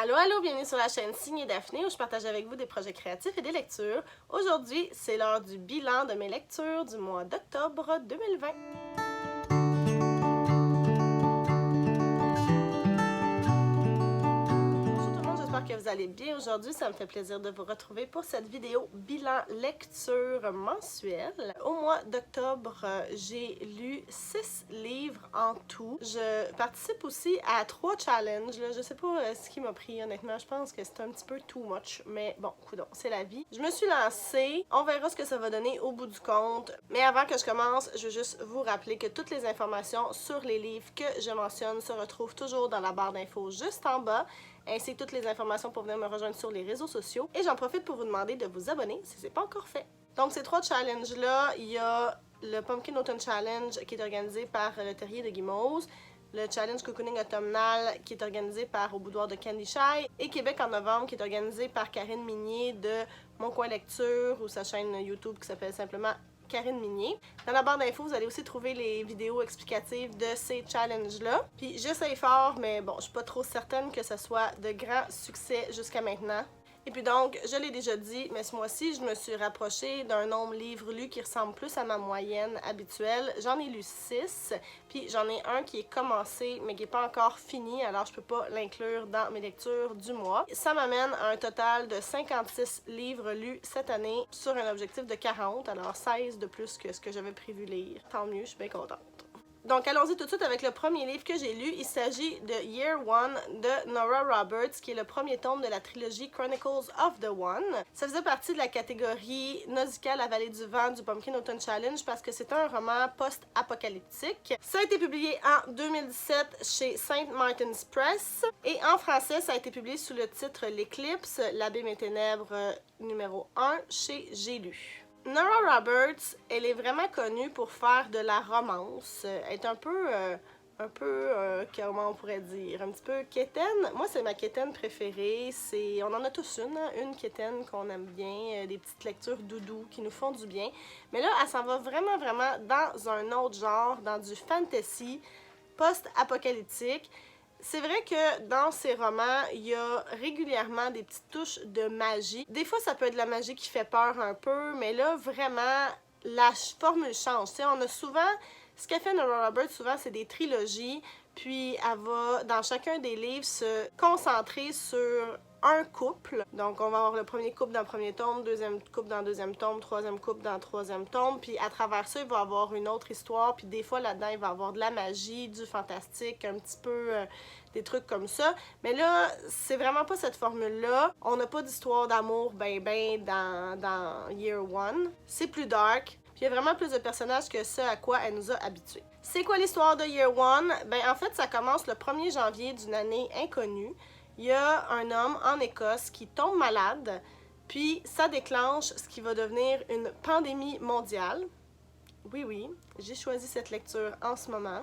Allô, allô, bienvenue sur la chaîne Signée Daphné où je partage avec vous des projets créatifs et des lectures. Aujourd'hui, c'est l'heure du bilan de mes lectures du mois d'octobre 2020. J'espère que vous allez bien aujourd'hui. Ça me fait plaisir de vous retrouver pour cette vidéo bilan lecture mensuelle. Au mois d'octobre, j'ai lu 6 livres en tout. Je participe aussi à 3 challenges. Là. Je sais pas ce qui m'a pris honnêtement. Je pense que c'est un petit peu too much. Mais bon, coudonc, c'est la vie. Je me suis lancée. On verra ce que ça va donner au bout du compte. Mais avant que je commence, je veux juste vous rappeler que toutes les informations sur les livres que je mentionne se retrouvent toujours dans la barre d'infos juste en bas, ainsi que toutes les informations pour venir me rejoindre sur les réseaux sociaux. Et j'en profite pour vous demander de vous abonner si ce n'est pas encore fait. Donc ces 3 challenges-là, il y a le Pumpkin Autumn Challenge qui est organisé par le Terrier de Guimauze, le Challenge Cocooning Automnal qui est organisé par Au Boudoir de Candy Shy et Québec en novembre qui est organisé par Karine Minier de Mon Coin Lecture ou sa chaîne YouTube qui s'appelle simplement Karine Minier. Dans la barre d'infos, vous allez aussi trouver les vidéos explicatives de ces challenges-là. Puis j'essaye fort, mais bon, je suis pas trop certaine que ce soit de grand succès jusqu'à maintenant. Et puis donc, je l'ai déjà dit, mais ce mois-ci, je me suis rapprochée d'un nombre livres lus qui ressemble plus à ma moyenne habituelle. J'en ai lu 6, puis j'en ai un qui est commencé, mais qui n'est pas encore fini, alors je peux pas l'inclure dans mes lectures du mois. Ça m'amène à un total de 56 livres lus cette année sur un objectif de 40, alors 16 de plus que ce que j'avais prévu lire. Tant mieux, je suis bien contente. Donc, allons-y tout de suite avec le premier livre que j'ai lu. Il s'agit de Year One de Nora Roberts, qui est le premier tome de la trilogie Chronicles of the One. Ça faisait partie de la catégorie Nausicaa, la vallée du vent du Pumpkin Autumn Challenge parce que c'est un roman post-apocalyptique. Ça a été publié en 2017 chez St. Martin's Press et en français, ça a été publié sous le titre L'Éclipse, l'Abîme et Ténèbres numéro 1 chez J'ai lu. Nora Roberts, elle est vraiment connue pour faire de la romance. Elle est un peu, comment on pourrait dire, un petit peu quétaine. Moi, c'est ma quétaine préférée. On en a tous une quétaine qu'on aime bien, des petites lectures doudou qui nous font du bien. Mais là, elle s'en va vraiment dans un autre genre, dans du fantasy post-apocalyptique. C'est vrai que dans ces romans, il y a régulièrement des petites touches de magie. Des fois, ça peut être de la magie qui fait peur un peu, mais là, vraiment, la formule change. T'sais, on a souvent, ce qu'a fait Nora Roberts, souvent, c'est des trilogies, puis elle va, dans chacun des livres, se concentrer sur un couple. Donc, on va avoir le premier couple dans le premier tome, deuxième couple dans le deuxième tome, troisième couple dans le troisième tome. Puis à travers ça, il va y avoir une autre histoire. Puis des fois, là-dedans, il va y avoir de la magie, du fantastique, un petit peu des trucs comme ça. Mais là, c'est vraiment pas cette formule-là. On n'a pas d'histoire d'amour dans Year One. C'est plus dark. Puis il y a vraiment plus de personnages que ce à quoi elle nous a habitués. C'est quoi l'histoire de Year One? Ben, en fait, ça commence le 1er janvier d'une année inconnue. Il y a un homme en Écosse qui tombe malade, puis ça déclenche ce qui va devenir une pandémie mondiale. Oui, j'ai choisi cette lecture en ce moment.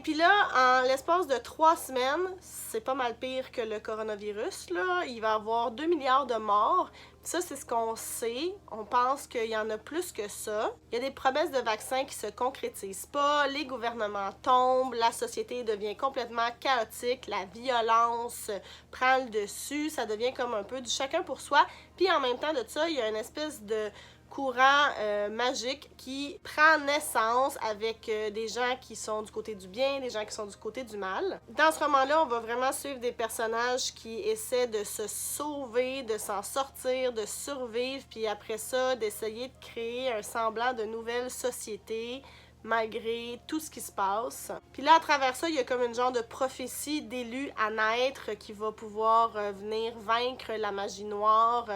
Puis là, en l'espace de 3 semaines, c'est pas mal pire que le coronavirus, là. Il va y avoir 2 milliards de morts. Ça, c'est ce qu'on sait. On pense qu'il y en a plus que ça. Il y a des promesses de vaccins qui se concrétisent pas. Les gouvernements tombent. La société devient complètement chaotique. La violence prend le dessus. Ça devient comme un peu du chacun pour soi. Puis en même temps de ça, il y a une espèce de courant magique qui prend naissance avec des gens qui sont du côté du bien, des gens qui sont du côté du mal. Dans ce roman-là, on va vraiment suivre des personnages qui essaient de se sauver, de s'en sortir, de survivre, puis après ça, d'essayer de créer un semblant de nouvelle société malgré tout ce qui se passe. Puis là, à travers ça, il y a comme une genre de prophétie d'élu à naître qui va pouvoir venir vaincre la magie noire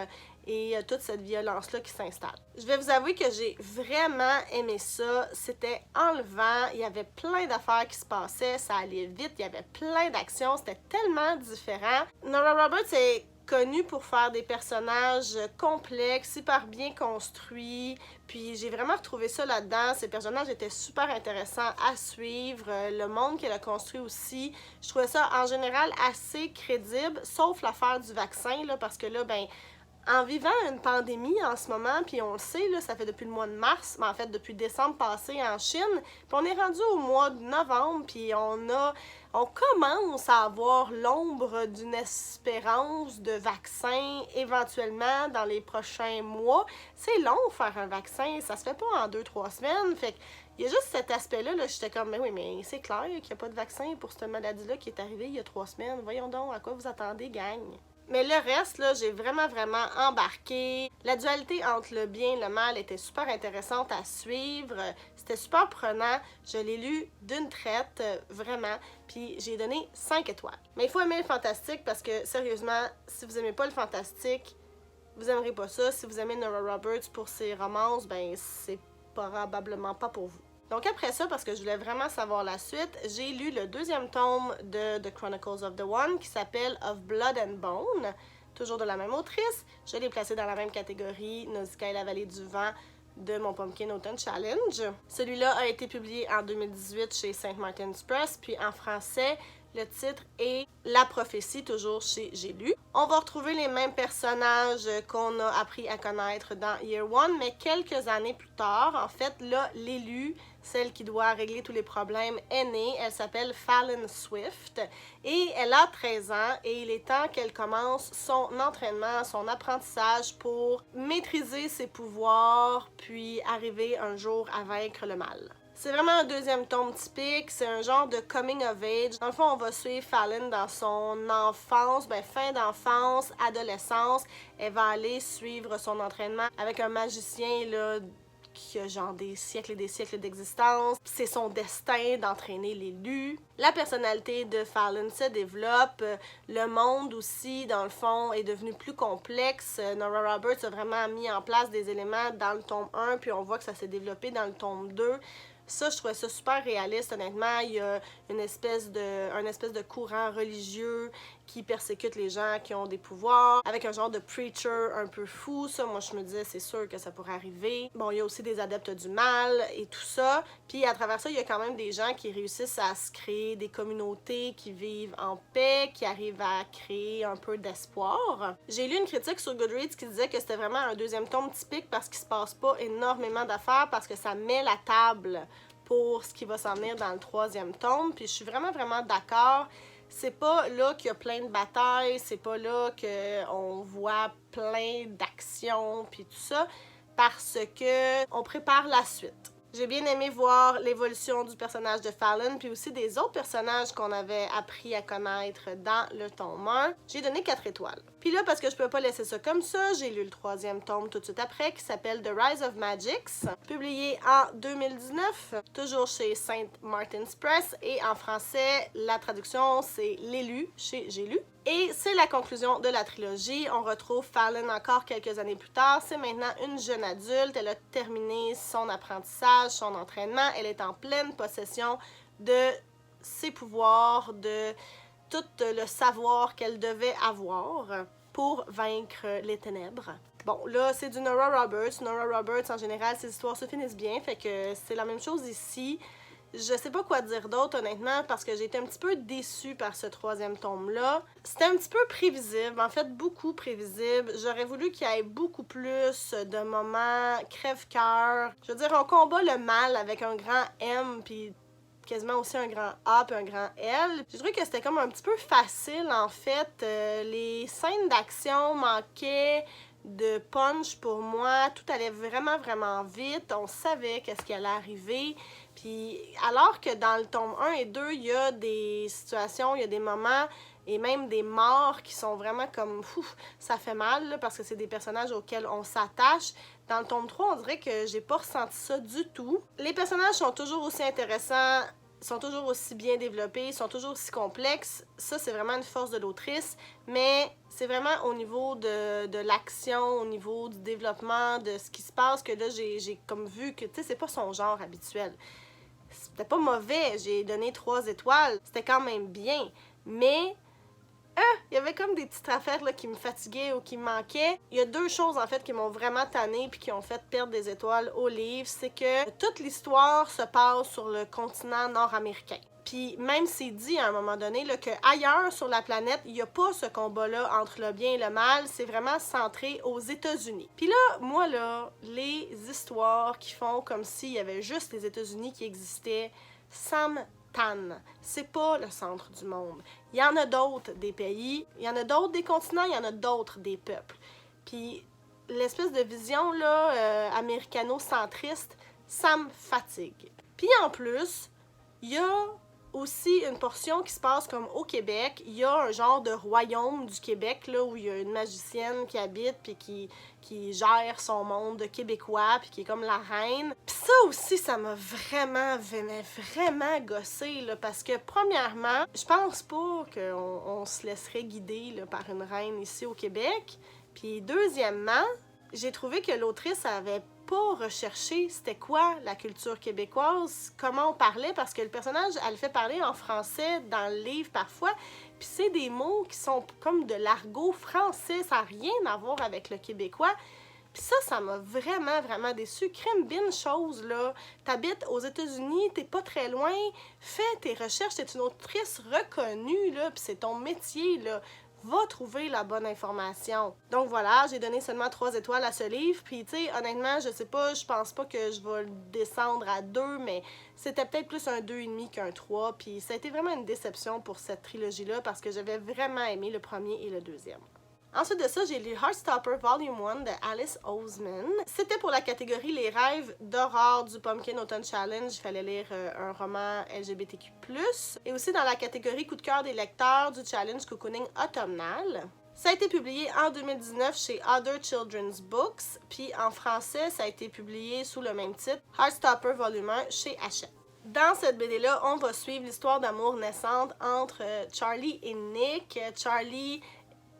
et toute cette violence-là qui s'installe. Je vais vous avouer que j'ai vraiment aimé ça. C'était enlevant, il y avait plein d'affaires qui se passaient, ça allait vite, il y avait plein d'actions, c'était tellement différent. Nora Roberts est connue pour faire des personnages complexes, hyper bien construits, puis j'ai vraiment retrouvé ça là-dedans. Ces personnages étaient super intéressants à suivre, le monde qu'elle a construit aussi, je trouvais ça en général assez crédible, sauf l'affaire du vaccin, là, parce que là, ben, En vivant une pandémie en ce moment, puis on le sait, là, ça fait depuis le mois de mars, mais en fait depuis décembre passé en Chine, puis on est rendu au mois de novembre, puis on commence à avoir l'ombre d'une espérance de vaccin éventuellement dans les prochains mois. C'est long faire un vaccin, ça se fait pas en 2-3 semaines, fait que il y a juste cet aspect-là, là, j'étais comme, mais oui, mais c'est clair qu'il n'y a pas de vaccin pour cette maladie-là qui est arrivée il y a 3 semaines. Voyons donc, à quoi vous attendez, gang? Mais le reste, là, j'ai vraiment embarqué. La dualité entre le bien et le mal était super intéressante à suivre. C'était super prenant. Je l'ai lu d'une traite, vraiment. Puis j'ai donné 5 étoiles. Mais il faut aimer le fantastique parce que, sérieusement, si vous aimez pas le fantastique, vous aimerez pas ça. Si vous aimez Nora Roberts pour ses romances, ben c'est probablement pas pour vous. Donc après ça, parce que je voulais vraiment savoir la suite, j'ai lu le 2e tome de The Chronicles of the One qui s'appelle Of Blood and Bone, toujours de la même autrice. Je l'ai placé dans la même catégorie, Nausicaa et la vallée du vent de mon Pumpkin Autumn Challenge. Celui-là a été publié en 2018 chez St. Martin's Press, puis en français, le titre est La prophétie, toujours chez J'ai lu. On va retrouver les mêmes personnages qu'on a appris à connaître dans Year One, mais quelques années plus tard. En fait, là, l'élue, celle qui doit régler tous les problèmes, est née. Elle s'appelle Fallon Swift et elle a 13 ans et il est temps qu'elle commence son entraînement, son apprentissage pour maîtriser ses pouvoirs puis arriver un jour à vaincre le mal. C'est vraiment un 2e tome typique, c'est un genre de coming of age. Dans le fond, on va suivre Fallon dans son enfance, fin d'enfance, adolescence. Elle va aller suivre son entraînement avec un magicien là, qui a genre des siècles et des siècles d'existence. C'est son destin d'entraîner l'élu. La personnalité de Fallon se développe. Le monde aussi, dans le fond, est devenu plus complexe. Nora Roberts a vraiment mis en place des éléments dans le tome 1, puis on voit que ça s'est développé dans le tome 2. Ça, je trouvais ça super réaliste, honnêtement. Il y a un espèce de courant religieux qui persécute les gens qui ont des pouvoirs, avec un genre de preacher un peu fou. Ça, moi, je me disais, c'est sûr que ça pourrait arriver. Bon, il y a aussi des adeptes du mal et tout ça. Puis, à travers ça, il y a quand même des gens qui réussissent à se créer des communautés qui vivent en paix, qui arrivent à créer un peu d'espoir. J'ai lu une critique sur Goodreads qui disait que c'était vraiment un 2e tome typique parce qu'il se passe pas énormément d'affaires, parce que ça met la table pour ce qui va s'en venir dans le 3e tome. Puis je suis vraiment d'accord. C'est pas là qu'il y a plein de batailles, c'est pas là qu'on voit plein d'actions puis tout ça, parce que on prépare la suite. J'ai bien aimé voir l'évolution du personnage de Fallon, puis aussi des autres personnages qu'on avait appris à connaître dans le tome 1. J'ai donné 4 étoiles. Puis là, parce que je peux pas laisser ça comme ça, j'ai lu le 3e tome tout de suite après, qui s'appelle The Rise of Magix, publié en 2019, toujours chez St. Martin's Press, et en français, la traduction, c'est L'élu, chez J'ai lu. Et c'est la conclusion de la trilogie. On retrouve Fallon encore quelques années plus tard. C'est maintenant une jeune adulte. Elle a terminé son apprentissage, son entraînement. Elle est en pleine possession de ses pouvoirs, de tout le savoir qu'elle devait avoir pour vaincre les ténèbres. Bon, là, c'est du Nora Roberts. Nora Roberts, en général, ses histoires se finissent bien. Fait que c'est la même chose ici. Je sais pas quoi dire d'autre, honnêtement, parce que j'ai été un petit peu déçue par ce 3e tome-là. C'était un petit peu prévisible, en fait, beaucoup prévisible. J'aurais voulu qu'il y ait beaucoup plus de moments crève-cœur. Je veux dire, on combat le mal avec un grand M, puis quasiment aussi un grand A puis un grand L. J'ai trouvé que c'était comme un petit peu facile, en fait. Les scènes d'action manquaient de punch pour moi. Tout allait vraiment vite. On savait qu'est-ce qui allait arriver. Puis alors que dans le tome 1 et 2, il y a des situations, il y a des moments et même des morts qui sont vraiment comme ouf, ça fait mal là, parce que c'est des personnages auxquels on s'attache. Dans le tome 3, on dirait que j'ai pas ressenti ça du tout. Les personnages sont toujours aussi intéressants, sont toujours aussi bien développés, sont toujours aussi complexes. Ça, c'est vraiment une force de l'autrice, mais c'est vraiment au niveau de l'action, au niveau du développement, de ce qui se passe, que là, j'ai comme vu que, tu sais, c'est pas son genre habituel. C'était pas mauvais, j'ai donné 3 étoiles, c'était quand même bien, mais il y avait comme des petites affaires là, qui me fatiguaient ou qui me manquaient. Il y a 2 choses en fait qui m'ont vraiment tannée puis qui ont fait perdre des étoiles au livre. C'est que toute l'histoire se passe sur le continent nord-américain. Puis même c'est dit à un moment donné qu'ailleurs sur la planète, il n'y a pas ce combat-là entre le bien et le mal, c'est vraiment centré aux États-Unis. Puis là, moi là, les histoires qui font comme s'il y avait juste les États-Unis qui existaient, ça me tanne. C'est pas le centre du monde. Il y en a d'autres des pays, il y en a d'autres des continents, il y en a d'autres des peuples. Puis l'espèce de vision là, américano-centriste, ça me fatigue. Puis en plus, il y a aussi une portion qui se passe comme au Québec. Il y a un genre de royaume du Québec là, où il y a une magicienne qui habite puis qui gère son monde québécois puis qui est comme la reine. Puis ça aussi, ça m'a vraiment gossé là, parce que premièrement, je pense pas qu'on se laisserait guider là, par une reine ici au Québec. Puis deuxièmement, j'ai trouvé que l'autrice avait pas recherché c'était quoi la culture québécoise, comment on parlait, parce que le personnage, elle fait parler en français dans le livre parfois, puis c'est des mots qui sont comme de l'argot français, ça n'a rien à voir avec le québécois. Puis ça m'a vraiment déçue. Crime bin chose, là. T'habites aux États-Unis, t'es pas très loin, fais tes recherches, t'es une autrice reconnue, là, puis c'est ton métier, là. Va trouver la bonne information. Donc voilà, j'ai donné seulement 3 étoiles à ce livre, puis tu sais, honnêtement, je sais pas, je pense pas que je vais le descendre à 2, mais c'était peut-être plus un 2,5 qu'un 3, puis ça a été vraiment une déception pour cette trilogie-là, parce que j'avais vraiment aimé le premier et le deuxième. Ensuite de ça, j'ai lu Heartstopper Volume 1 de Alice Oseman. C'était pour la catégorie Les rêves d'horreur du Pumpkin Autumn Challenge. Il fallait lire un roman LGBTQ+. Et aussi dans la catégorie Coup de cœur des lecteurs du Challenge Cocooning automnal. Ça a été publié en 2019 chez Other Children's Books. Puis en français, ça a été publié sous le même titre, Heartstopper Volume 1 chez Hachette. Dans cette BD-là, on va suivre l'histoire d'amour naissante entre Charlie et Nick. Charlie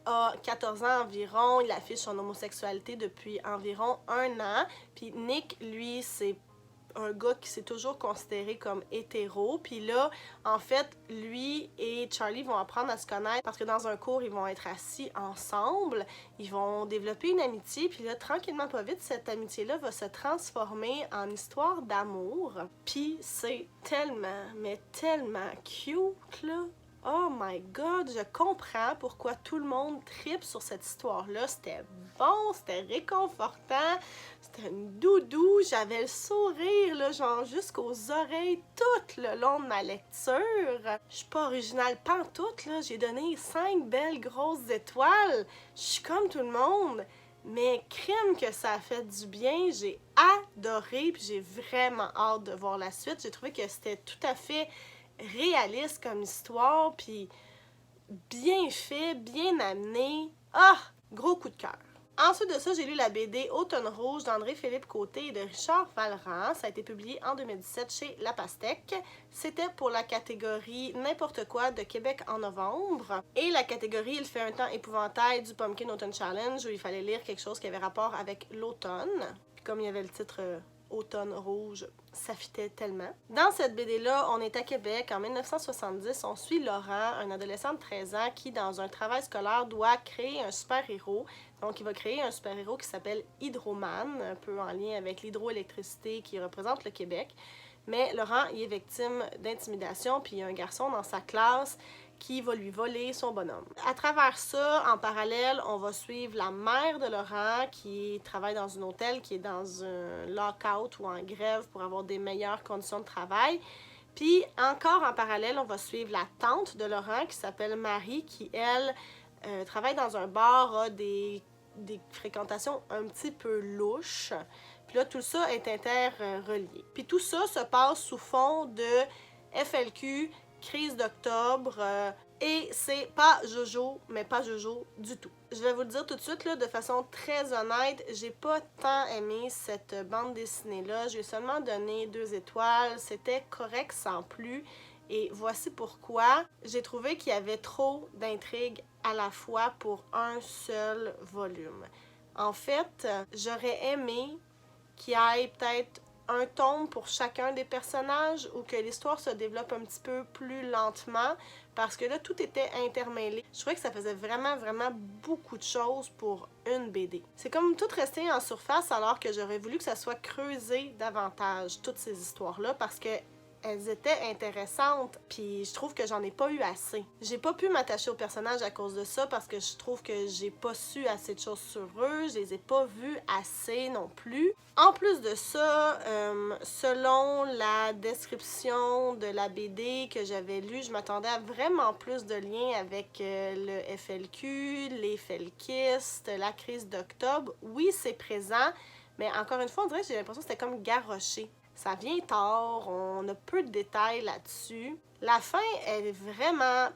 a 14 ans environ, il affiche son homosexualité depuis environ 1 an. Puis Nick, lui, c'est un gars qui s'est toujours considéré comme hétéro. Puis là, en fait, lui et Charlie vont apprendre à se connaître parce que dans un cours, ils vont être assis ensemble. Ils vont développer une amitié. Puis là, tranquillement, pas vite, cette amitié-là va se transformer en histoire d'amour. Puis c'est tellement, mais tellement cute, là. Oh my god, je comprends pourquoi tout le monde tripe sur cette histoire-là. C'était bon, c'était réconfortant, c'était une doudou, j'avais le sourire, là, genre jusqu'aux oreilles tout le long de ma lecture. Je suis pas originale pantoute, là, j'ai donné 5 belles grosses étoiles. Je suis comme tout le monde, mais crime que ça a fait du bien, j'ai adoré, puis j'ai vraiment hâte de voir la suite. J'ai trouvé que c'était tout à fait réaliste comme histoire, puis bien fait, bien amené. Ah! Gros coup de cœur. Ensuite de ça, j'ai lu la BD Automne Rouge d'André-Philippe Côté et de Richard Valran. Ça a été publié en 2017 chez La Pastèque. C'était pour la catégorie N'importe quoi de Québec en novembre. Et la catégorie Il fait un temps épouvantail du Pumpkin Autumn Challenge, où il fallait lire quelque chose qui avait rapport avec l'automne. Puis comme il y avait le titre Automne Rouge, ça fitait tellement. Dans cette BD-là, on est à Québec. En 1970, on suit Laurent, un adolescent de 13 ans qui, dans un travail scolaire, doit créer un super-héros. Donc, il va créer un super-héros qui s'appelle Hydroman, un peu en lien avec l'hydroélectricité qui représente le Québec. Mais Laurent, il est victime d'intimidation, puis il y a un garçon dans sa classe qui va lui voler son bonhomme. À travers ça, en parallèle, on va suivre la mère de Laurent qui travaille dans un hôtel, qui est dans un lock-out ou en grève pour avoir des meilleures conditions de travail. Puis encore en parallèle, on va suivre la tante de Laurent qui s'appelle Marie, qui elle travaille dans un bar, a des fréquentations un petit peu louches. Puis là, tout ça est interrelié. Puis tout ça se passe sous fond de FLQ, crise d'octobre, et c'est pas Jojo, mais pas Jojo du tout. Je vais vous le dire tout de suite, là, de façon très honnête, j'ai pas tant aimé cette bande dessinée-là. J'ai seulement donné 2 étoiles, c'était correct sans plus, et voici pourquoi. J'ai trouvé qu'il y avait trop d'intrigues à la fois pour un seul volume. En fait, j'aurais aimé qu'il y ait peut-être un tome pour chacun des personnages ou que l'histoire se développe un petit peu plus lentement parce que là, tout était intermêlé. Je trouvais que ça faisait vraiment beaucoup de choses pour une BD. C'est comme tout resté en surface alors que j'aurais voulu que ça soit creusé davantage, toutes ces histoires-là, parce que elles étaient intéressantes, puis je trouve que j'en ai pas eu assez. J'ai pas pu m'attacher aux personnages à cause de ça, parce que je trouve que j'ai pas su assez de choses sur eux, je les ai pas vus assez non plus. En plus de ça, selon la description de la BD que j'avais lue, je m'attendais à vraiment plus de liens avec le FLQ, les felkistes, la crise d'octobre. Oui, c'est présent, mais encore une fois, on dirait que j'ai l'impression que c'était comme garroché. Ça vient tard, on a peu de détails là-dessus. La fin est vraiment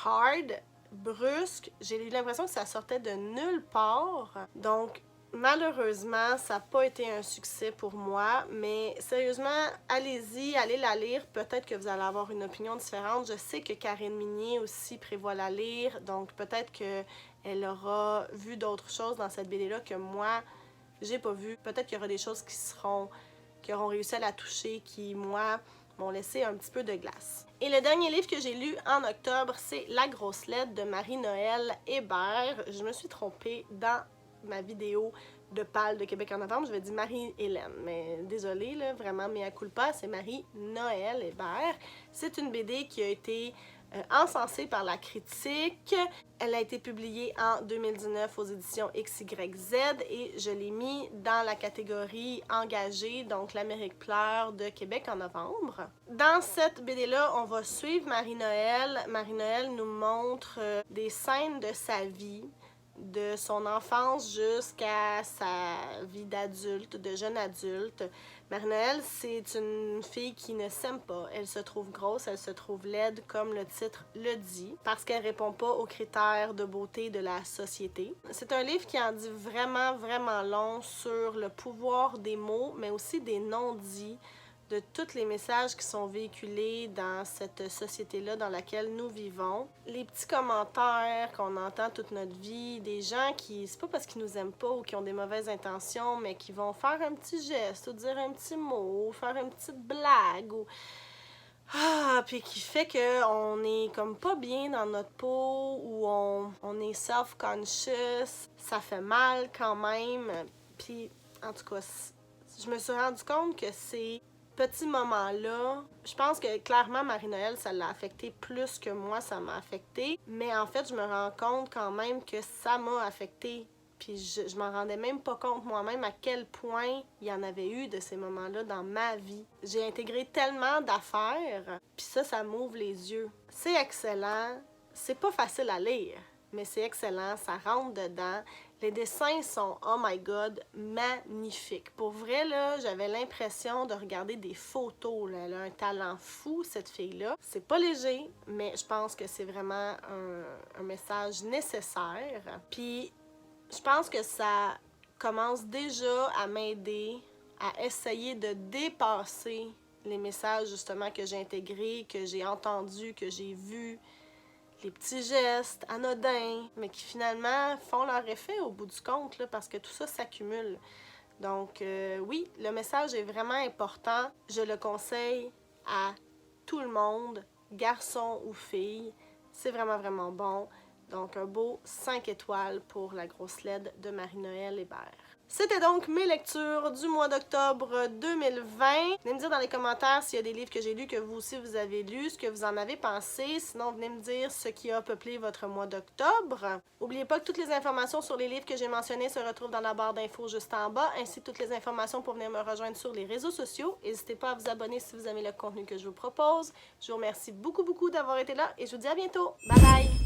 hard, brusque. J'ai eu l'impression que ça sortait de nulle part. Donc, malheureusement, ça n'a pas été un succès pour moi. Mais sérieusement, allez-y, allez la lire. Peut-être que vous allez avoir une opinion différente. Je sais que Karine Minier aussi prévoit la lire. Donc, peut-être qu'elle aura vu d'autres choses dans cette BD-là que moi, j'ai pas vu. Peut-être qu'il y aura des choses qui auront réussi à la toucher, qui, moi, m'ont laissé un petit peu de glace. Et le dernier livre que j'ai lu en octobre, c'est La grosse lettre de Marie-Noël Hébert. Je me suis trompée dans ma vidéo de Pâle de Québec en novembre. Je vais dire Marie-Hélène, mais désolée, là, vraiment, mea culpa, c'est Marie-Noël Hébert. C'est une BD qui a été encensée par la critique. Elle a été publiée en 2019 aux éditions XYZ et je l'ai mis dans la catégorie engagée, donc l'Amérique pleure de Québec en novembre. Dans cette BD-là, on va suivre Marie-Noël. Marie-Noël nous montre des scènes de sa vie, de son enfance jusqu'à sa vie d'adulte, de jeune adulte. Marie-Noël, c'est une fille qui ne s'aime pas. Elle se trouve grosse, elle se trouve laide, comme le titre le dit, parce qu'elle répond pas aux critères de beauté de la société. C'est un livre qui en dit vraiment, vraiment long sur le pouvoir des mots, mais aussi des non-dits, de tous les messages qui sont véhiculés dans cette société-là dans laquelle nous vivons. Les petits commentaires qu'on entend toute notre vie, des gens qui, c'est pas parce qu'ils nous aiment pas ou qui ont des mauvaises intentions, mais qui vont faire un petit geste ou dire un petit mot ou faire une petite blague ou... puis qui fait qu'on est comme pas bien dans notre peau ou on est self-conscious, ça fait mal quand même. Puis, en tout cas, je me suis rendu compte que ces petits moments-là, je pense que clairement Marie-Noël, ça l'a affecté plus que moi, ça m'a affecté. Mais en fait, je me rends compte quand même que ça m'a affecté. Puis je m'en rendais même pas compte moi-même à quel point il y en avait eu de ces moments-là dans ma vie. J'ai intégré tellement d'affaires, puis ça m'ouvre les yeux. C'est excellent, c'est pas facile à lire, mais c'est excellent, ça rentre dedans. Les dessins sont, oh my god, magnifiques. Pour vrai, là, j'avais l'impression de regarder des photos, là. Elle a un talent fou, cette fille-là. C'est pas léger, mais je pense que c'est vraiment un message nécessaire. Puis, je pense que ça commence déjà à m'aider à essayer de dépasser les messages, justement, que j'ai intégrés, que j'ai entendus, que j'ai vus. Les petits gestes anodins, mais qui finalement font leur effet au bout du compte, là, parce que tout ça s'accumule. Donc oui, le message est vraiment important. Je le conseille à tout le monde, garçon ou fille. C'est vraiment, vraiment bon. Donc un beau 5 étoiles pour La grosse lettre de Marie-Noël Hébert. C'était donc mes lectures du mois d'octobre 2020. Venez me dire dans les commentaires s'il y a des livres que j'ai lus que vous aussi vous avez lus, ce que vous en avez pensé. Sinon, venez me dire ce qui a peuplé votre mois d'octobre. N'oubliez pas que toutes les informations sur les livres que j'ai mentionnés se retrouvent dans la barre d'infos juste en bas, ainsi que toutes les informations pour venir me rejoindre sur les réseaux sociaux. N'hésitez pas à vous abonner si vous aimez le contenu que je vous propose. Je vous remercie beaucoup, beaucoup d'avoir été là et je vous dis à bientôt. Bye bye!